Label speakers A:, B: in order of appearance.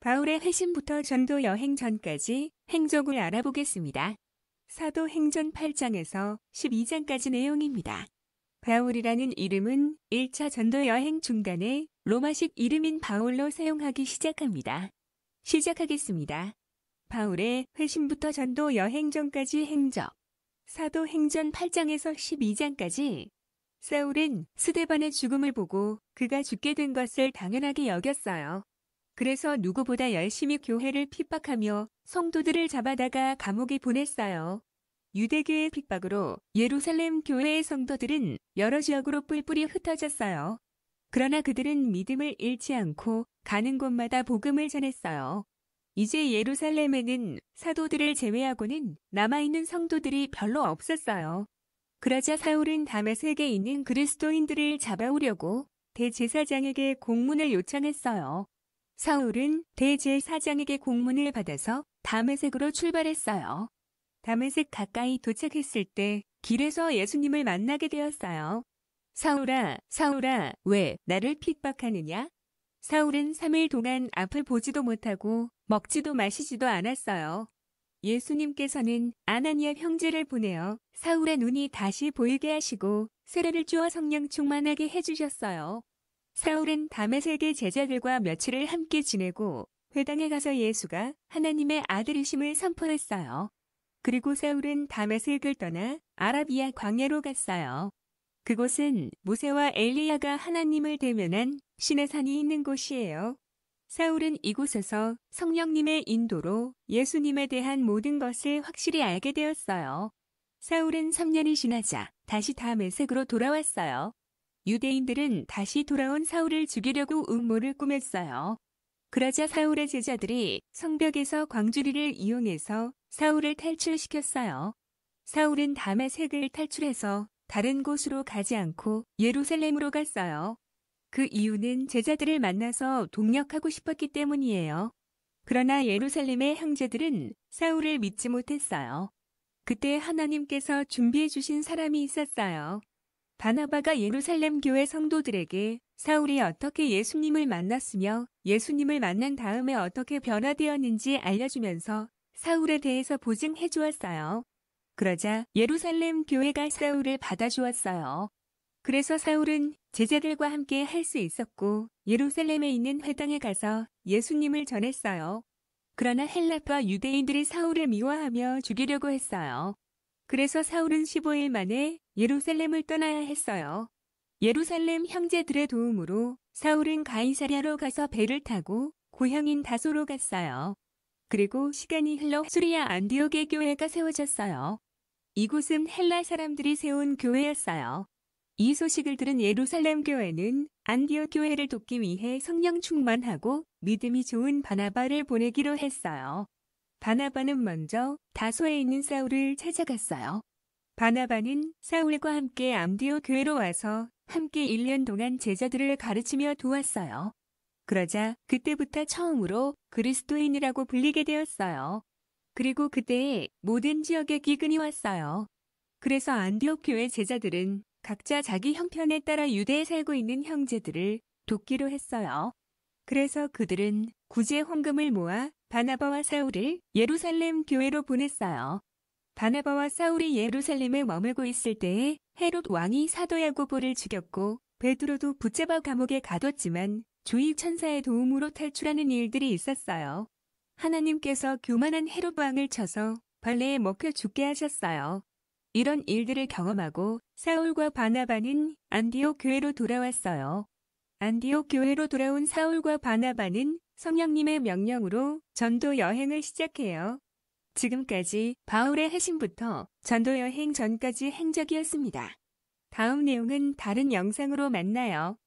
A: 바울의 회심부터 전도 여행 전까지 행적을 알아보겠습니다. 사도행전 8장에서 12장까지 내용입니다. 바울이라는 이름은 1차 전도 여행 중간에 로마식 이름인 바울로 사용하기 시작합니다. 시작하겠습니다. 바울의 회심부터 전도 여행 전까지 행적. 사도행전 8장에서 12장까지 사울은 스데반의 죽음을 보고 그가 죽게 된 것을 당연하게 여겼어요. 그래서 누구보다 열심히 교회를 핍박하며 성도들을 잡아다가 감옥에 보냈어요. 유대교의 핍박으로 예루살렘 교회의 성도들은 여러 지역으로 뿔뿔이 흩어졌어요. 그러나 그들은 믿음을 잃지 않고 가는 곳마다 복음을 전했어요. 이제 예루살렘에는 사도들을 제외하고는 남아있는 성도들이 별로 없었어요. 그러자 사울은 다메섹에 있는 그리스도인들을 잡아오려고 대제사장에게 공문을 요청했어요. 사울은 대제사장에게 공문을 받아서 다메섹으로 출발했어요. 다메섹 가까이 도착했을 때 길에서 예수님을 만나게 되었어요. 사울아, 사울아, 왜 나를 핍박하느냐? 사울은 3일 동안 앞을 보지도 못하고 먹지도 마시지도 않았어요. 예수님께서는 아나니아 형제를 보내어 사울의 눈이 다시 보이게 하시고 세례를 주어 성령 충만하게 해주셨어요. 사울은 다메섹의 제자들과 며칠을 함께 지내고 회당에 가서 예수가 하나님의 아들이심을 선포했어요. 그리고 사울은 다메섹을 떠나 아라비아 광야로 갔어요. 그곳은 모세와 엘리야가 하나님을 대면한 시내산이 있는 곳이에요. 사울은 이곳에서 성령님의 인도로 예수님에 대한 모든 것을 확실히 알게 되었어요. 사울은 3년이 지나자 다시 다메섹으로 돌아왔어요. 유대인들은 다시 돌아온 사울을 죽이려고 음모를 꾸몄어요. 그러자 사울의 제자들이 성벽에서 광주리를 이용해서 사울을 탈출시켰어요. 사울은 다메섹을 탈출해서 다른 곳으로 가지 않고 예루살렘으로 갔어요. 그 이유는 제자들을 만나서 동력하고 싶었기 때문이에요. 그러나 예루살렘의 형제들은 사울을 믿지 못했어요. 그때 하나님께서 준비해 주신 사람이 있었어요. 바나바가 예루살렘 교회 성도들에게 사울이 어떻게 예수님을 만났으며 예수님을 만난 다음에 어떻게 변화되었는지 알려주면서 사울에 대해서 보증해 주었어요. 그러자 예루살렘 교회가 사울을 받아주었어요. 그래서 사울은 제자들과 함께 할 수 있었고 예루살렘에 있는 회당에 가서 예수님을 전했어요. 그러나 헬라파 유대인들이 사울을 미워하며 죽이려고 했어요. 그래서 사울은 15일 만에 예루살렘을 떠나야 했어요. 예루살렘 형제들의 도움으로 사울은 가이사랴로 가서 배를 타고 고향인 다소로 갔어요. 그리고 시간이 흘러 수리아 안디옥의 교회가 세워졌어요. 이곳은 헬라 사람들이 세운 교회였어요. 이 소식을 들은 예루살렘 교회는 안디옥 교회를 돕기 위해 성령 충만하고 믿음이 좋은 바나바를 보내기로 했어요. 바나바는 먼저 다소에 있는 사울을 찾아갔어요. 바나바는 사울과 함께 안디옥 교회로 와서 함께 1년 동안 제자들을 가르치며 도왔어요. 그러자 그때부터 처음으로 그리스도인이라고 불리게 되었어요. 그리고 그때에 모든 지역에 기근이 왔어요. 그래서 안디옥 교회 제자들은 각자 자기 형편에 따라 유대에 살고 있는 형제들을 돕기로 했어요. 그래서 그들은 구제 헌금을 모아 바나바와 사울을 예루살렘 교회로 보냈어요. 바나바와 사울이 예루살렘에 머물고 있을 때에 헤롯 왕이 사도 야고보를 죽였고 베드로도 붙잡아 감옥에 가뒀지만 조이 천사의 도움으로 탈출하는 일들이 있었어요. 하나님께서 교만한 헤롯 왕을 쳐서 벌레에 먹혀 죽게 하셨어요. 이런 일들을 경험하고 사울과 바나바는 안디옥 교회로 돌아왔어요. 안디옥 교회로 돌아온 사울과 바나바는 성령님의 명령으로 전도 여행을 시작해요. 지금까지 바울의 회심부터 전도 여행 전까지 행적이었습니다. 다음 내용은 다른 영상으로 만나요.